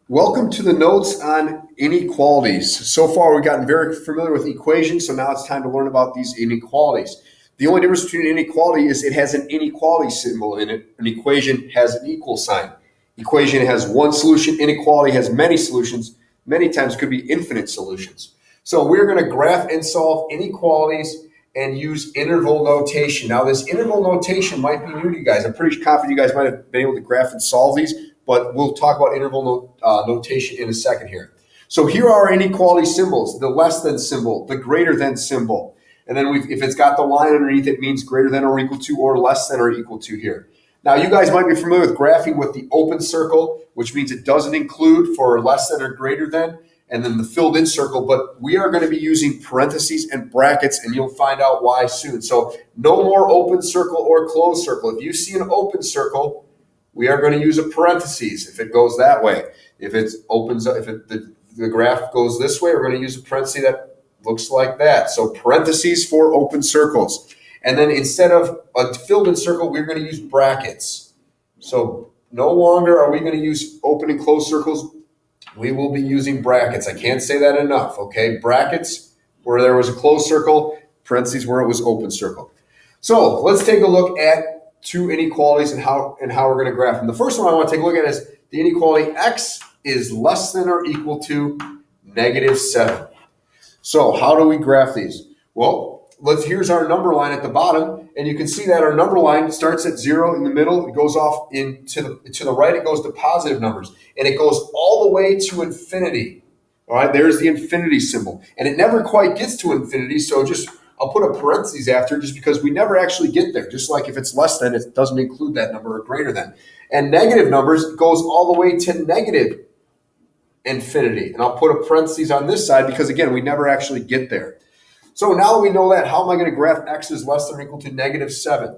Welcome to the notes on inequalities. So far, we've gotten very familiar with equations, so now it's time to learn about these inequalities. The only difference between an inequality is it has an inequality symbol in it. An equation has an equal sign. Equation has one solution. Inequality has many solutions. Many times it could be infinite solutions. So we're going to graph and solve inequalities and use interval notation. Now, this interval notation might be new to you guys. I'm pretty confident you guys might have been able to graph and solve these, but we'll talk about interval notation in a second here. So here are our inequality symbols: the less than symbol, the greater than symbol. And then if it's got the line underneath, it means greater than or equal to, or less than or equal to here. Now, you guys might be familiar with graphing with the open circle, which means it doesn't include for less than or greater than, and then the filled in circle. But we are going to be using parentheses and brackets, and you'll find out why soon. So no more open circle or closed circle. If you see an open circle, we are going to use a parentheses if it goes that way. If it opens up, the graph goes this way, we're going to use a parenthesis that looks like that. So parentheses for open circles. And then instead of a filled in circle, we're going to use brackets. So no longer are we going to use open and closed circles. We will be using brackets. I can't say that enough, okay? Brackets where there was a closed circle, parentheses where it was open circle. So let's take a look at two inequalities and how we're going to graph them. The first one I want to take a look at is the inequality x is less than or equal to -7. So how do we graph these? Well, here's our number line at the bottom, and you can see that our number line starts at 0 in the middle. It goes off to the right. It goes to positive numbers, and it goes all the way to infinity. All right, there's the infinity symbol, and it never quite gets to infinity. So I'll put a parentheses after just because we never actually get there. Just like if it's less than, it doesn't include that number, or greater than. And negative numbers goes all the way to negative infinity. And I'll put a parentheses on this side because, again, we never actually get there. So now that we know that, how am I going to graph x is less than or equal to -7?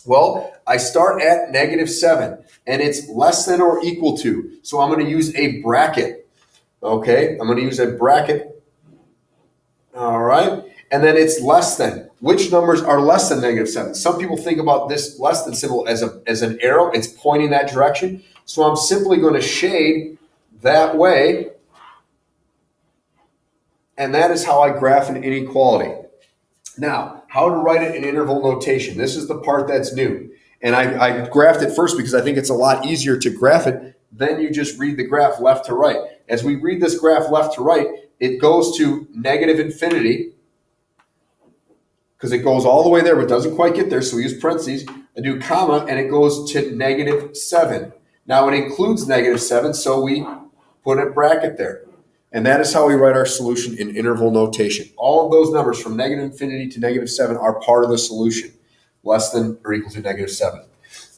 Well, I start at -7, and it's less than or equal to. So I'm going to use a bracket. Okay, I'm going to use a bracket. All right. And then it's less than. Which numbers are less than -7? Some people think about this less than symbol as an arrow. It's pointing that direction. So I'm simply going to shade that way. And that is how I graph an inequality. Now, how to write it in interval notation. This is the part that's new. And I graphed it first because I think it's a lot easier to graph it. Then you just read the graph left to right. As we read this graph left to right, it goes to negative infinity, because it goes all the way there but doesn't quite get there. So we use parentheses, I do comma, and it goes to -7. Now it includes -7, so we put a bracket there. And that is how we write our solution in interval notation. All of those numbers from negative infinity to -7 are part of the solution, less than or equal to -7.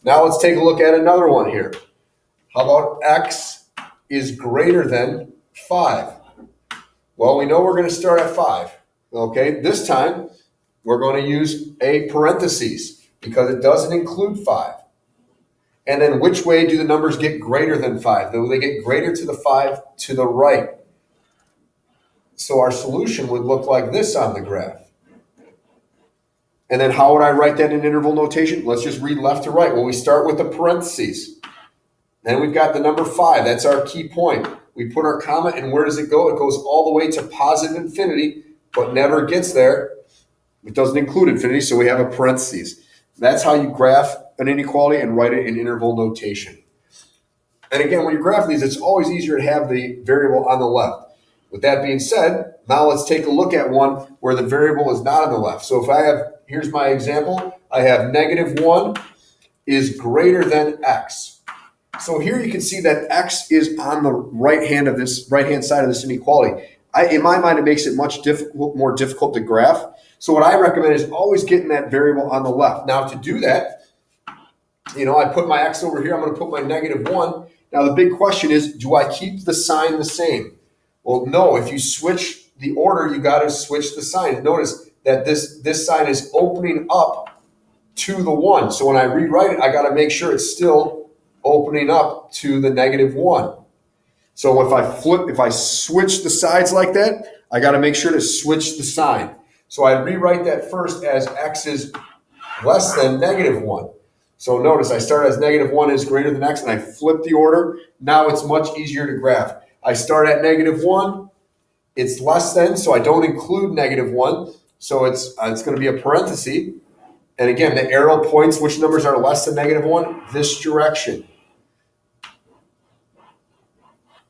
Now let's take a look at another one here. How about x is greater than 5? Well, we know we're going to start at 5. Okay, this time we're going to use a parentheses because it doesn't include 5. And then which way do the numbers get greater than 5? They get greater to the 5 to the right. So our solution would look like this on the graph. And then how would I write that in interval notation? Let's just read left to right. Well, we start with the parentheses. Then we've got the number 5. That's our key point. We put our comma, and where does it go? It goes all the way to positive infinity, but never gets there. It doesn't include infinity, so we have a parentheses. That's how you graph an inequality and write it in interval notation. And again, when you graph these, it's always easier to have the variable on the left. With that being said, now let's take a look at one where the variable is not on the left. So if I have, here's my example, I have -1 is greater than x. So here you can see that x is on the right-hand side of this inequality. In my mind, it makes it much more difficult to graph. So what I recommend is always getting that variable on the left. Now to do that, I put my x over here. I'm going to put my -1. Now the big question is, do I keep the sign the same? Well, no. If you switch the order, you got to switch the sign. Notice that this sign is opening up to the 1. So when I rewrite it, I got to make sure it's still opening up to the -1. So if I switch the sides like that, I got to make sure to switch the sign. So I rewrite that first as x is less than -1. So notice I start as -1 is greater than x, and I flip the order. Now it's much easier to graph. I start at -1, it's less than, so I don't include -1. So it's going to be a parenthesis. And again, the arrow points which numbers are less than -1, this direction.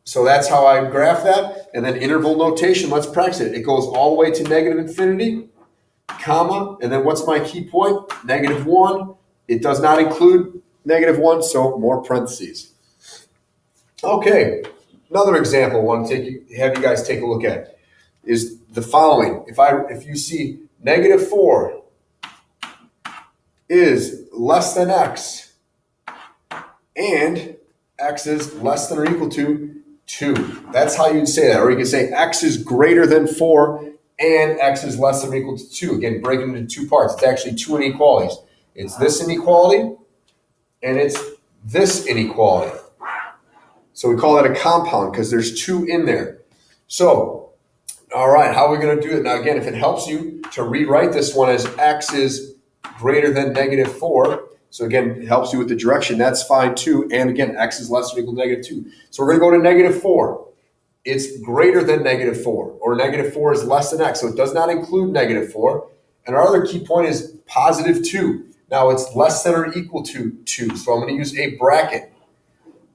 So that's how I graph that. And then interval notation, let's practice it. It goes all the way to -infinity, comma, and then what's my key point? -1. It does not include -1, so more parentheses. Okay, another example I want to have you guys take a look at is the following. If you see -4 is less than x, and x is less than or equal to 2. That's how you'd say that. Or you can say x is greater than 4 and x is less than or equal to 2. Again, breaking it into two parts. It's actually two inequalities. It's this inequality and it's this inequality. So we call that a compound because there's two in there. So, all right, how are we going to do it? Now, again, if it helps you to rewrite this one as x is greater than -4, so again, it helps you with the direction, that's fine too. And again, x is less than or equal to -2. So we're going to go to -4. It's greater than -4, or -4 is less than x. So it does not include -4. And our other key point is +2. Now it's less than or equal to 2. So I'm going to use a bracket.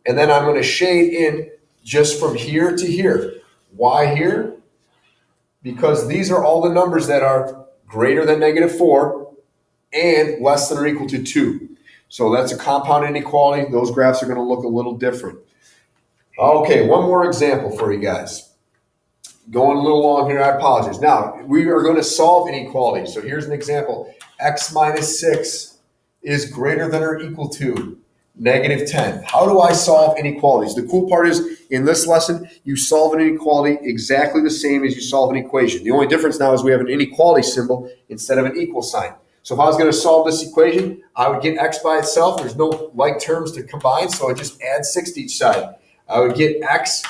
And then I'm going to shade in just from here to here. Why here? Because these are all the numbers that are greater than -4 and less than or equal to 2. So that's a compound inequality. Those graphs are going to look a little different. Okay, one more example for you guys. Going a little long here, I apologize. Now, we are going to solve inequalities. So here's an example. X minus 6 is greater than or equal to -10. How do I solve inequalities? The cool part is, in this lesson, you solve an inequality exactly the same as you solve an equation. The only difference now is we have an inequality symbol instead of an equal sign. So if I was going to solve this equation, I would get x by itself. There's no like terms to combine, so I just add 6 to each side. I would get x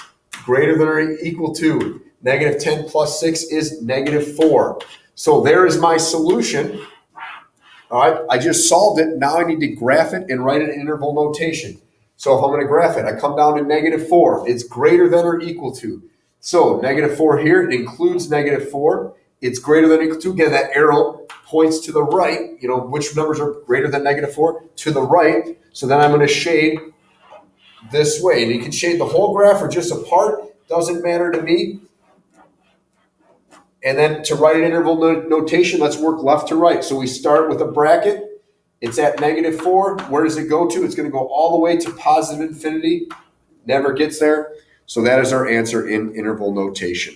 greater than or equal to -10 plus 6 is -4. So there is my solution. All right, I just solved it. Now I need to graph it and write it in interval notation. So if I'm going to graph it, I come down to -4. It's greater than or equal to. So -4 here, it includes -4. It's greater than or equal to. Again, that arrow points to the right. You know, which numbers are greater than -4? To the right. So then I'm going to shade this way. And you can shade the whole graph or just a part. Doesn't matter to me. And then to write an interval notation, let's work left to right. So we start with a bracket. It's at -4. Where does it go to? It's going to go all the way to +infinity. Never gets there. So that is our answer in interval notation.